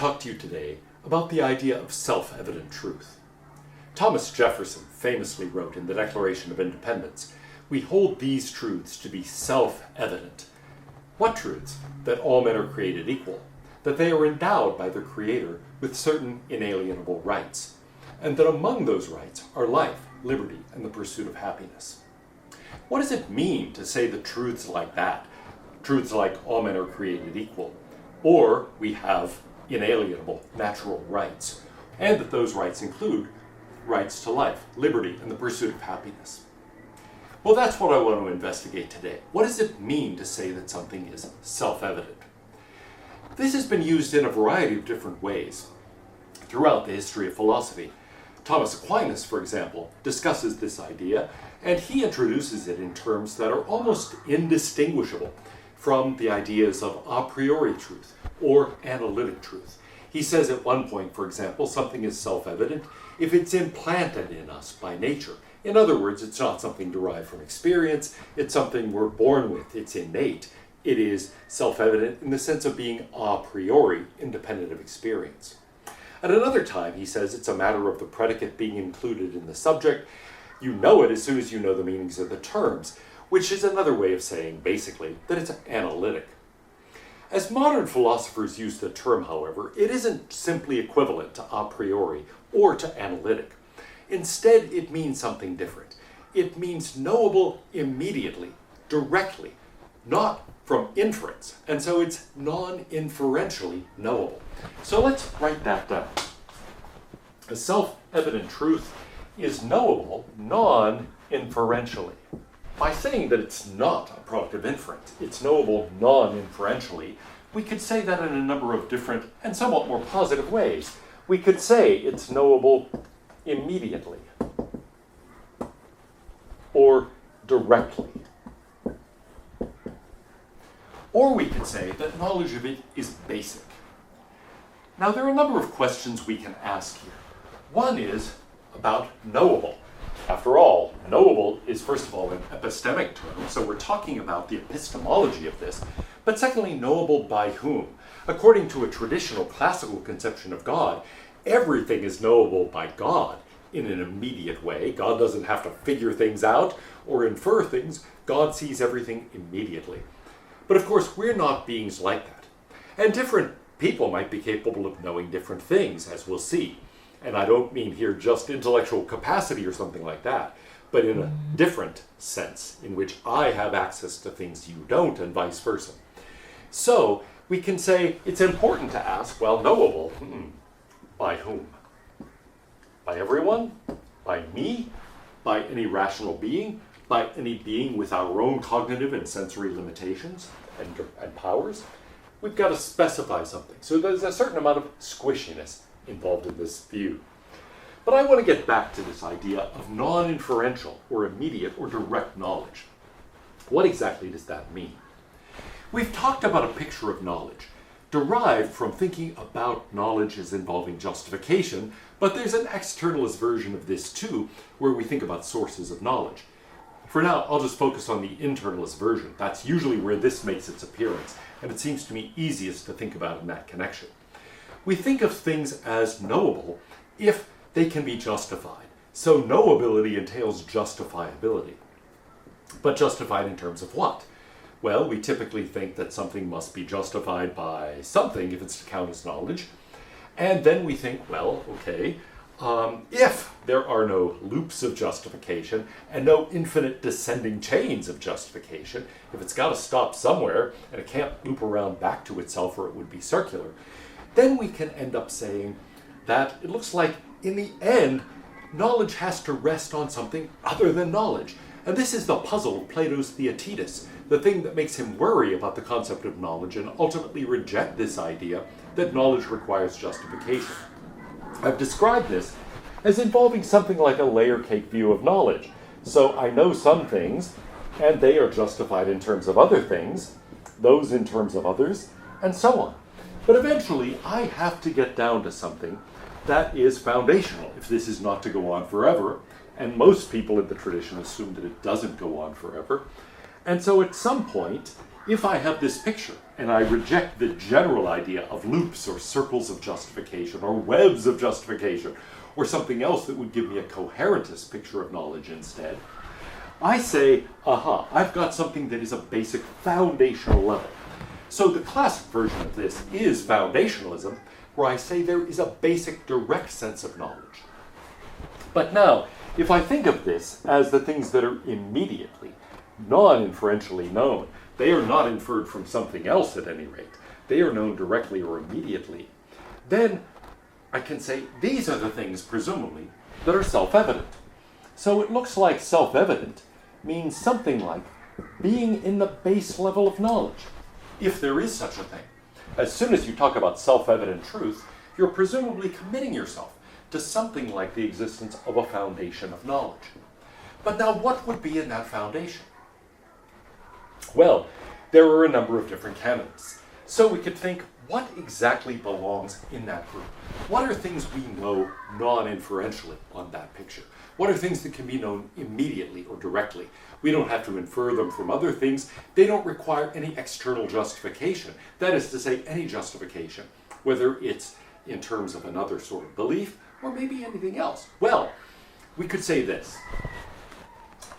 talk to you today about the idea of self-evident truth. Thomas Jefferson famously wrote in the Declaration of Independence, "We hold these truths to be self-evident." What truths? That all men are created equal, that they are endowed by their Creator with certain inalienable rights, and that among those rights are life, liberty, and the pursuit of happiness. What does it mean to say the truths like that? Truths like all men are created equal, or we have inalienable natural rights, and that those rights include rights to life, liberty, and the pursuit of happiness. Well, that's what I want to investigate today. What does it mean to say that something is self-evident? This has been used in a variety of different ways throughout the history of philosophy. Thomas Aquinas, for example, discusses this idea, and he introduces it in terms that are almost indistinguishable from the ideas of a priori truth or analytic truth. He says at one point, for example, something is self-evident if it's implanted in us by nature. In other words, it's not something derived from experience, it's something we're born with, it's innate. It is self-evident in the sense of being a priori, independent of experience. At another time, he says it's a matter of the predicate being included in the subject. You know it as soon as you know the meanings of the terms, which is another way of saying, basically, that it's analytic. As modern philosophers use the term, however, it isn't simply equivalent to a priori or to analytic. Instead, it means something different. It means knowable immediately, directly, not from inference, and so it's non-inferentially knowable. So let's write that down. A self-evident truth is knowable non-inferentially. By saying that it's not a product of inference, it's knowable non-inferentially, we could say that in a number of different and somewhat more positive ways. We could say it's knowable immediately or directly. Or we could say that knowledge of it is basic. Now, there are a number of questions we can ask here. One is about knowable. After all, knowable is first of all an epistemic term, so we're talking about the epistemology of this. But secondly, knowable by whom? According to a traditional classical conception of God, everything is knowable by God in an immediate way. God doesn't have to figure things out or infer things. God sees everything immediately. But of course, we're not beings like that. And different people might be capable of knowing different things, as we'll see. And I don't mean here just intellectual capacity or something like that, but in a different sense, in which I have access to things you don't, and vice versa. So we can say it's important to ask, well, knowable, by whom? By everyone? By me? By any rational being? By any being with our own cognitive and sensory limitations and powers? We've got to specify something. So there's a certain amount of squishiness involved in this view. But I want to get back to this idea of non-inferential or immediate or direct knowledge. What exactly does that mean? We've talked about a picture of knowledge derived from thinking about knowledge as involving justification, but there's an externalist version of this too, where we think about sources of knowledge. For now, I'll just focus on the internalist version. That's usually where this makes its appearance, and it seems to me easiest to think about in that connection. We think of things as knowable if they can be justified. So knowability entails justifiability. But justified in terms of what? Well, we typically think that something must be justified by something if it's to count as knowledge. And then we think, well, okay, if there are no loops of justification and no infinite descending chains of justification, if it's got to stop somewhere and it can't loop around back to itself or it would be circular, then we can end up saying that it looks like, in the end, knowledge has to rest on something other than knowledge. And this is the puzzle of Plato's Theaetetus, the thing that makes him worry about the concept of knowledge and ultimately reject this idea that knowledge requires justification. I've described this as involving something like a layer cake view of knowledge. So I know some things, and they are justified in terms of other things, those in terms of others, and so on. But eventually, I have to get down to something that is foundational if this is not to go on forever. And most people in the tradition assume that it doesn't go on forever. And so at some point, if I have this picture and I reject the general idea of loops or circles of justification or webs of justification or something else that would give me a coherentist picture of knowledge instead, I say, aha, I've got something that is a basic foundational level. So the classic version of this is foundationalism, where I say there is a basic direct sense of knowledge. But now, if I think of this as the things that are immediately, non-inferentially known, they are not inferred from something else at any rate, they are known directly or immediately, then I can say these are the things, presumably, that are self-evident. So it looks like self-evident means something like being in the base level of knowledge, if there is such a thing. As soon as you talk about self-evident truth, you're presumably committing yourself to something like the existence of a foundation of knowledge. But now what would be in that foundation? Well, there are a number of different candidates. So we could think, what exactly belongs in that group? What are things we know non-inferentially on that picture? What are things that can be known immediately or directly? We don't have to infer them from other things. They don't require any external justification. That is to say, any justification, whether it's in terms of another sort of belief or maybe anything else. Well, we could say this.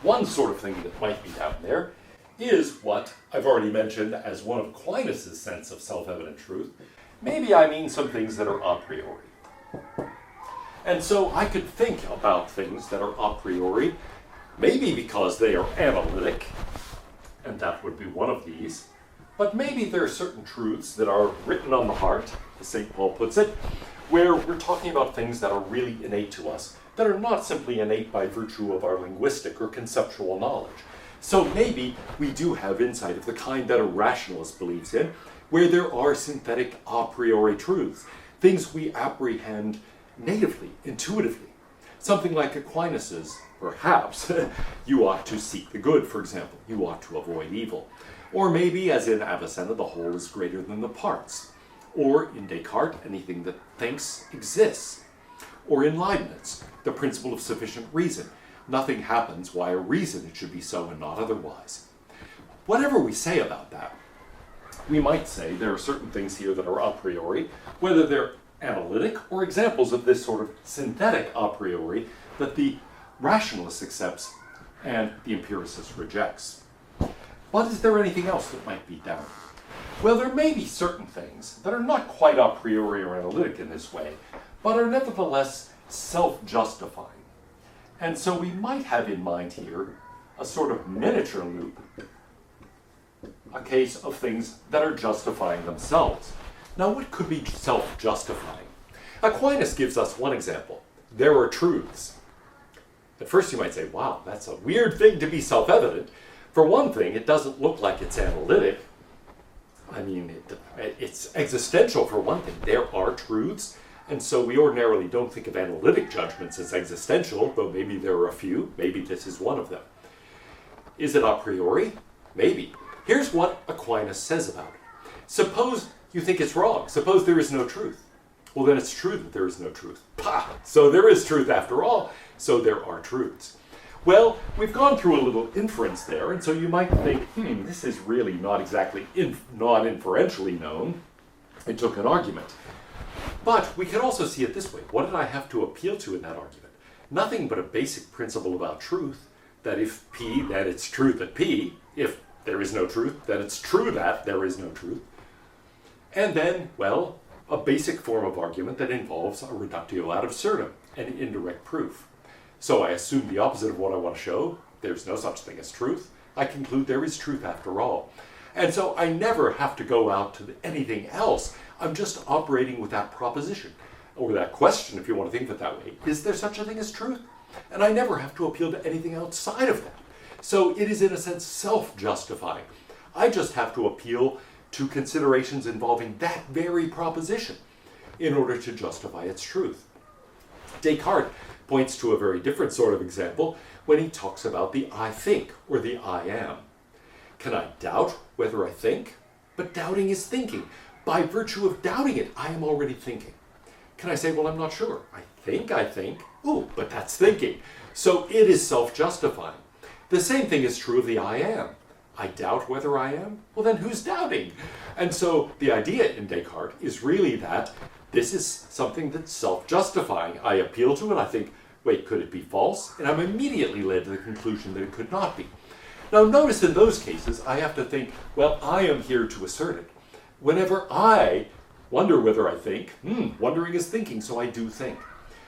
One sort of thing that might be down there is what I've already mentioned as one of Aquinas' sense of self-evident truth. Maybe I mean some things that are a priori. And so I could think about things that are a priori, maybe because they are analytic, and that would be one of these, but maybe there are certain truths that are written on the heart, as St. Paul puts it, where we're talking about things that are really innate to us, that are not simply innate by virtue of our linguistic or conceptual knowledge. So maybe we do have insight of the kind that a rationalist believes in, where there are synthetic a priori truths, things we apprehend natively, intuitively. Something like Aquinas's, perhaps, you ought to seek the good, for example. You ought to avoid evil. Or maybe, as in Avicenna, the whole is greater than the parts. Or in Descartes, anything that thinks exists. Or in Leibniz, the principle of sufficient reason. Nothing happens why a reason it should be so and not otherwise. Whatever we say about that, we might say there are certain things here that are a priori, whether they're analytic or examples of this sort of synthetic a priori that the rationalist accepts and the empiricist rejects. But is there anything else that might be down? Well, there may be certain things that are not quite a priori or analytic in this way, but are nevertheless self-justifying. And so we might have in mind here a sort of miniature loop, a case of things that are justifying themselves. Now, what could be self-justifying? Aquinas gives us one example. There are truths. At first you might say, wow, that's a weird thing to be self-evident. For one thing, it doesn't look like it's analytic. I mean, it's existential for one thing. There are truths, and so we ordinarily don't think of analytic judgments as existential, though maybe there are a few. Maybe this is one of them. Is it a priori? Maybe. Here's what Aquinas says about it. Suppose you think it's wrong. Suppose there is no truth. Well, then it's true that there is no truth. Pah! So there is truth after all. So there are truths. Well, we've gone through a little inference there, and so you might think, this is really not exactly non-inferentially known. It took an argument. But we could also see it this way. What did I have to appeal to in that argument? Nothing but a basic principle about truth, that if P, then it's true that P. If there is no truth, then it's true that there is no truth. And then, well, a basic form of argument that involves a reductio ad absurdum, an indirect proof. So I assume the opposite of what I want to show. There's no such thing as truth. I conclude there is truth after all. And so I never have to go out to anything else. I'm just operating with that proposition, or that question, if you want to think of it that way. Is there such a thing as truth? And I never have to appeal to anything outside of that. So it is, in a sense, self-justifying. I just have to appeal to considerations involving that very proposition in order to justify its truth. Descartes points to a very different sort of example when he talks about the I think, or the I am. Can I doubt whether I think? But doubting is thinking. By virtue of doubting it, I am already thinking. Can I say, well, I'm not sure. I think. Ooh, but that's thinking. So it is self-justifying. The same thing is true of the I am. I doubt whether I am? Well, then who's doubting? And so the idea in Descartes is really that this is something that's self-justifying. I appeal to it, I think, wait, could it be false? And I'm immediately led to the conclusion that it could not be. Now notice in those cases, I have to think, well, I am here to assert it. Whenever I wonder whether I think, wondering is thinking, so I do think.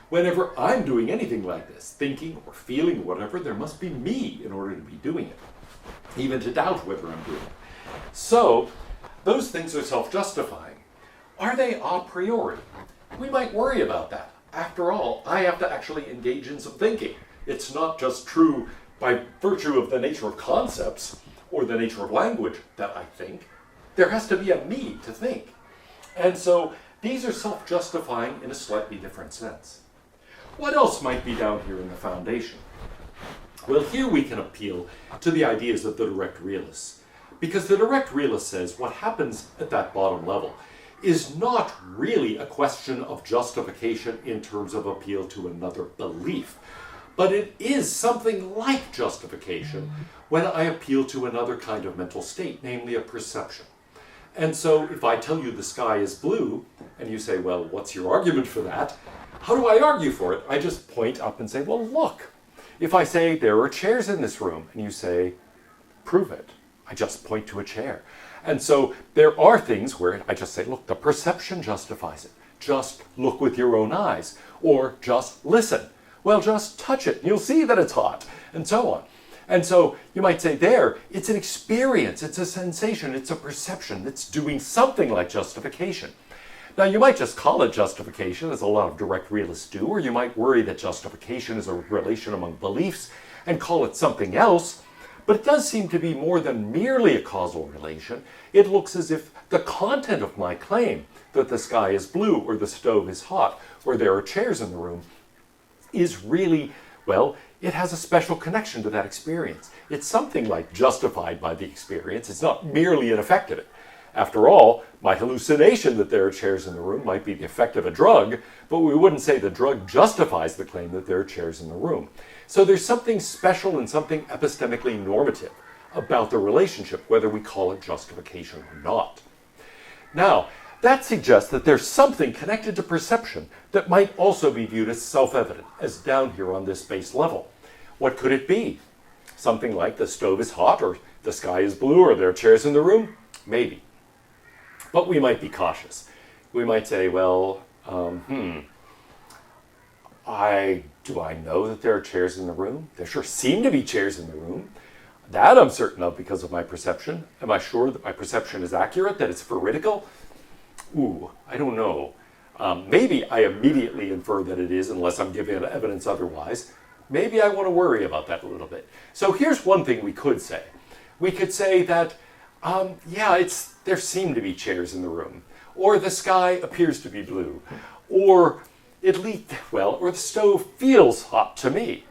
Whenever I'm doing anything like this, thinking or feeling or whatever, there must be me in order to be doing it, even to doubt whether I'm doing it. So those things are self-justifying. Are they a priori? We might worry about that. After all, I have to actually engage in some thinking. It's not just true by virtue of the nature of concepts or the nature of language that I think. There has to be a me to think. And so these are self-justifying in a slightly different sense. What else might be down here in the foundation? Well, here we can appeal to the ideas of the direct realist. Because the direct realist says what happens at that bottom level is not really a question of justification in terms of appeal to another belief, but it is something like justification when I appeal to another kind of mental state, namely a perception. And so if I tell you the sky is blue, and you say, well, what's your argument for that? How do I argue for it? I just point up and say, well, look. If I say there are chairs in this room, and you say, prove it, I just point to a chair. And so there are things where I just say, look, the perception justifies it. Just look with your own eyes, or just listen. Well, just touch it, and you'll see that it's hot, and so on. And so you might say there, it's an experience, it's a sensation, it's a perception that's doing something like justification. Now you might just call it justification, as a lot of direct realists do, or you might worry that justification is a relation among beliefs and call it something else, but it does seem to be more than merely a causal relation. It looks as if the content of my claim, that the sky is blue, or the stove is hot, or there are chairs in the room, is really, well, it has a special connection to that experience. It's something like justified by the experience. It's not merely an effect of it. After all, my hallucination that there are chairs in the room might be the effect of a drug, but we wouldn't say the drug justifies the claim that there are chairs in the room. So there's something special and something epistemically normative about the relationship, whether we call it justification or not. Now, that suggests that there's something connected to perception that might also be viewed as self-evident, as down here on this base level. What could it be? Something like the stove is hot, or the sky is blue, or there are chairs in the room? Maybe. But we might be cautious. We might say, well, do I know that there are chairs in the room? There sure seem to be chairs in the room. That I'm certain of because of my perception. Am I sure that my perception is accurate, that it's veridical? Ooh, I don't know. Maybe I immediately infer that it is unless I'm given evidence otherwise. Maybe I want to worry about that a little bit. So here's one thing we could say. We could say that, there seem to be chairs in the room, or the sky appears to be blue, or at least, or the stove feels hot to me.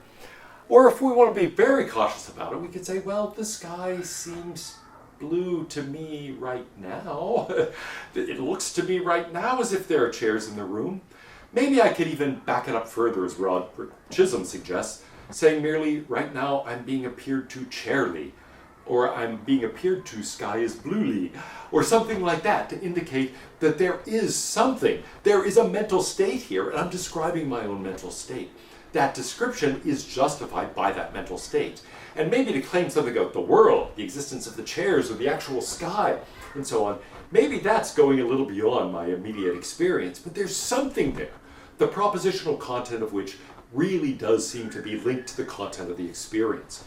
Or if we want to be very cautious about it, we could say, well, the sky seems blue to me right now. It looks to me right now as if there are chairs in the room. Maybe I could even back it up further, as Rod Chisholm suggests, saying merely, right now I'm being appeared to chairly, or I'm being appeared to sky is bluely, or something like that to indicate that there is something. There is a mental state here, and I'm describing my own mental state. That description is justified by that mental state. And maybe to claim something about the world, the existence of the chairs or the actual sky, and so on, maybe that's going a little beyond my immediate experience, but there's something there, the propositional content of which really does seem to be linked to the content of the experience.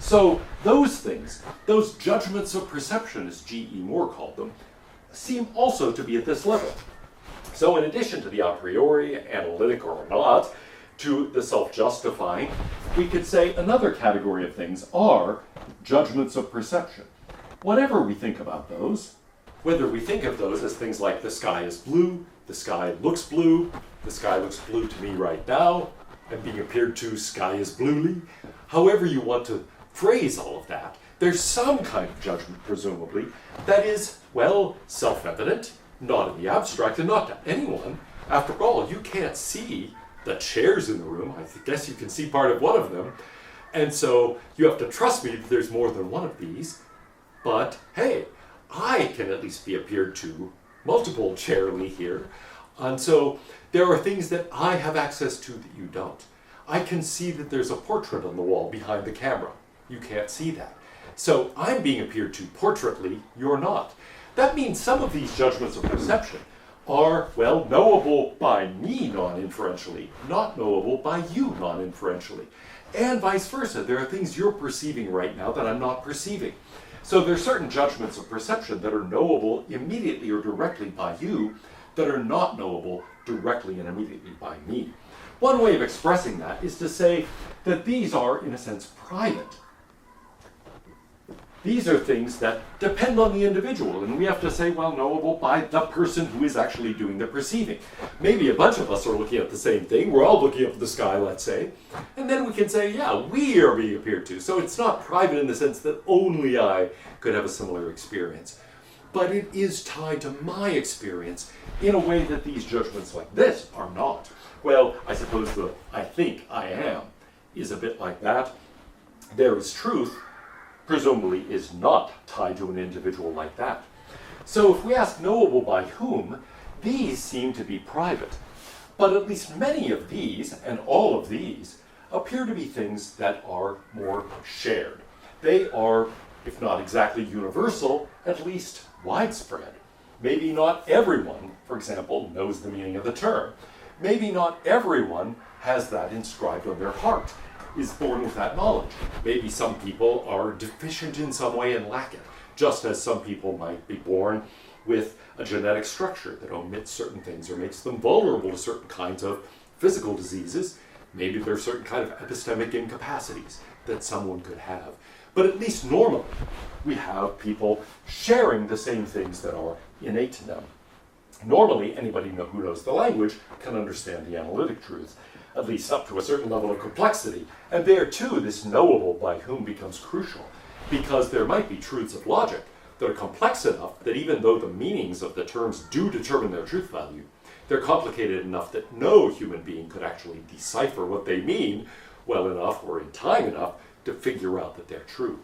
So those things, those judgments of perception, as G.E. Moore called them, seem also to be at this level. So in addition to the a priori, analytic or not, to the self-justifying, we could say another category of things are judgments of perception. Whatever we think about those, whether we think of those as things like the sky is blue, the sky looks blue to me right now, I'm being appeared to, sky is bluely, however you want to phrase all of that, there's some kind of judgment, presumably, that is, self-evident, not in the abstract, and not to anyone. After all, you can't see the chairs in the room. I guess you can see part of one of them. And so you have to trust me that there's more than one of these. but hey, I can at least be appeared to multiple-chairly here. And so there are things that I have access to that you don't. I can see that there's a portrait on the wall behind the camera. You can't see that. So I'm being appeared to portraitly, you're not. That means some of these judgments of perception are, well, knowable by me non-inferentially, not knowable by you non-inferentially. And vice versa. There are things you're perceiving right now that I'm not perceiving. So there are certain judgments of perception that are knowable immediately or directly by you that are not knowable directly and immediately by me. One way of expressing that is to say that these are, in a sense, private. These are things that depend on the individual, and we have to say, well, knowable by the person who is actually doing the perceiving. Maybe a bunch of us are looking at the same thing. We're all looking up at the sky, let's say, and then we can say, yeah, we are being appeared to. So it's not private in the sense that only I could have a similar experience. But it is tied to my experience in a way that these judgments like this are not. Well, I suppose the I think I am is a bit like that. There is truth, presumably is not tied to an individual like that. So if we ask knowable by whom, these seem to be private. But at least many of these, and all of these, appear to be things that are more shared. They are, if not exactly universal, at least widespread. Maybe not everyone, for example, knows the meaning of the term. Maybe not everyone has that inscribed on their heart, is born with that knowledge. Maybe some people are deficient in some way and lack it, just as some people might be born with a genetic structure that omits certain things or makes them vulnerable to certain kinds of physical diseases. Maybe there are certain kind of epistemic incapacities that someone could have. But at least normally, we have people sharing the same things that are innate to them. Normally, anybody who knows the language can understand the analytic truth, at least up to a certain level of complexity. And there too, this knowable by whom becomes crucial, because there might be truths of logic that are complex enough that even though the meanings of the terms do determine their truth value, they're complicated enough that no human being could actually decipher what they mean well enough or in time enough to figure out that they're true.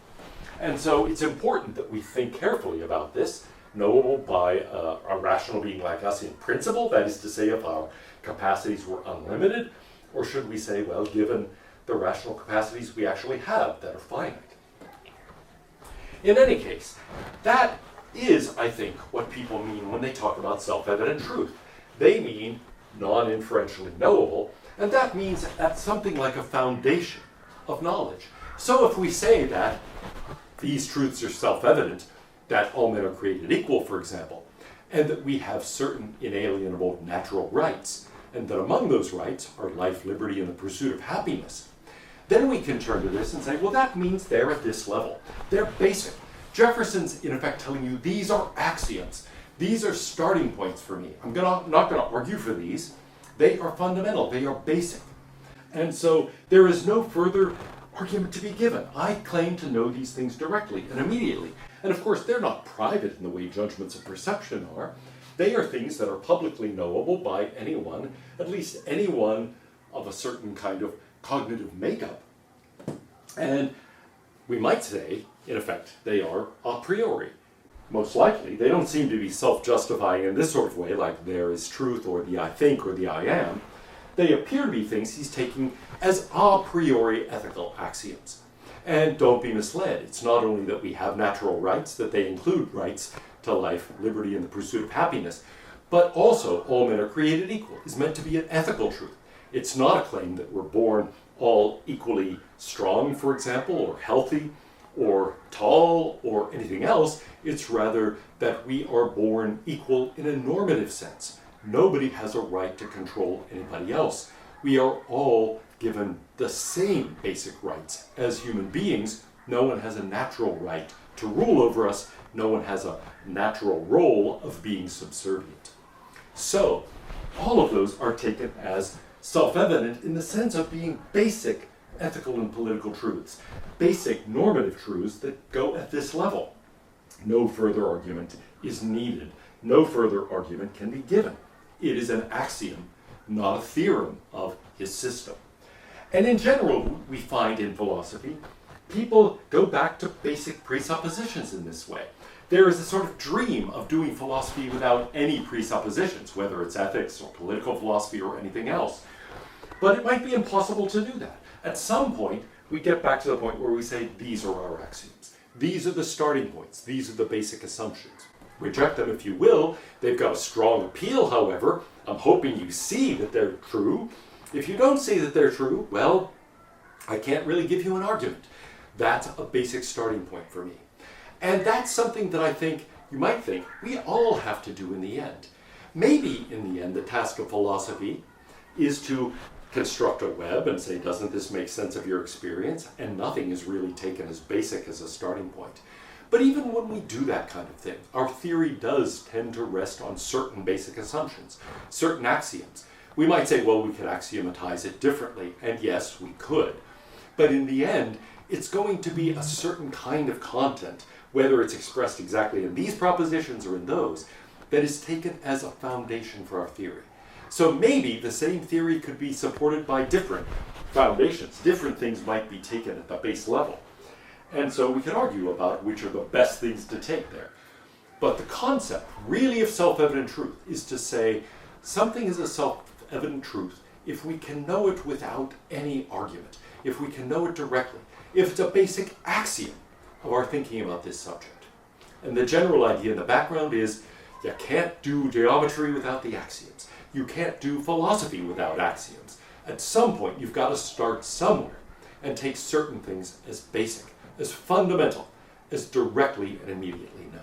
And so it's important that we think carefully about this, knowable by a rational being like us in principle, that is to say, if our capacities were unlimited, or should we say, well, given the rational capacities we actually have that are finite. In any case, that is, I think, what people mean when they talk about self-evident truth. They mean non-inferentially knowable, and that means at something like a foundation of knowledge. So if we say that these truths are self-evident, that all men are created equal, for example, and that we have certain inalienable natural rights, and that among those rights are life, liberty, and the pursuit of happiness, then we can turn to this and say, well, that means they're at this level. They're basic. Jefferson's, in effect, telling you these are axioms. These are starting points for me. I'm not going to argue for these. They are fundamental. They are basic. And so there is no further argument to be given. I claim to know these things directly and immediately. And of course, they're not private in the way judgments of perception are. They are things that are publicly knowable by anyone, at least anyone of a certain kind of cognitive makeup. And we might say, in effect, they are a priori. Most likely, they don't seem to be self-justifying in this sort of way, like there is truth or the I think or the I am. They appear to be things he's taking as a priori ethical axioms. And don't be misled. It's not only that we have natural rights, that they include rights to life, liberty, and the pursuit of happiness, but also all men are created equal is meant to be an ethical truth. It's not a claim that we're born all equally strong, for example, or healthy, or tall, or anything else. It's rather that we are born equal in a normative sense. Nobody has a right to control anybody else. We are all given the same basic rights as human beings. No one has a natural right to rule over us. No one has a natural role of being subservient. So, all of those are taken as self-evident in the sense of being basic ethical and political truths, basic normative truths that go at this level. No further argument is needed. No further argument can be given. It is an axiom, not a theorem of his system. And in general, we find in philosophy, people go back to basic presuppositions in this way. There is a sort of dream of doing philosophy without any presuppositions, whether it's ethics or political philosophy or anything else. But it might be impossible to do that. At some point, we get back to the point where we say, these are our axioms. These are the starting points. These are the basic assumptions. Reject them if you will. They've got a strong appeal, however. I'm hoping you see that they're true. If you don't see that they're true, well, I can't really give you an argument. That's a basic starting point for me. And that's something that I think, you might think, we all have to do in the end. Maybe in the end, the task of philosophy is to construct a web and say, doesn't this make sense of your experience? And nothing is really taken as basic as a starting point. But even when we do that kind of thing, our theory does tend to rest on certain basic assumptions, certain axioms. We might say, well, we could axiomatize it differently, and yes, we could. But in the end, it's going to be a certain kind of content, whether it's expressed exactly in these propositions or in those, that is taken as a foundation for our theory. So maybe the same theory could be supported by different foundations. Different things might be taken at the base level. And so we can argue about which are the best things to take there. But the concept, really, of self-evident truth is to say something is a self-evident truth if we can know it without any argument, if we can know it directly, if it's a basic axiom of our thinking about this subject. And the general idea in the background is you can't do geometry without the axioms. You can't do philosophy without axioms. At some point, you've got to start somewhere and take certain things as basic, as fundamental, as directly and immediately known.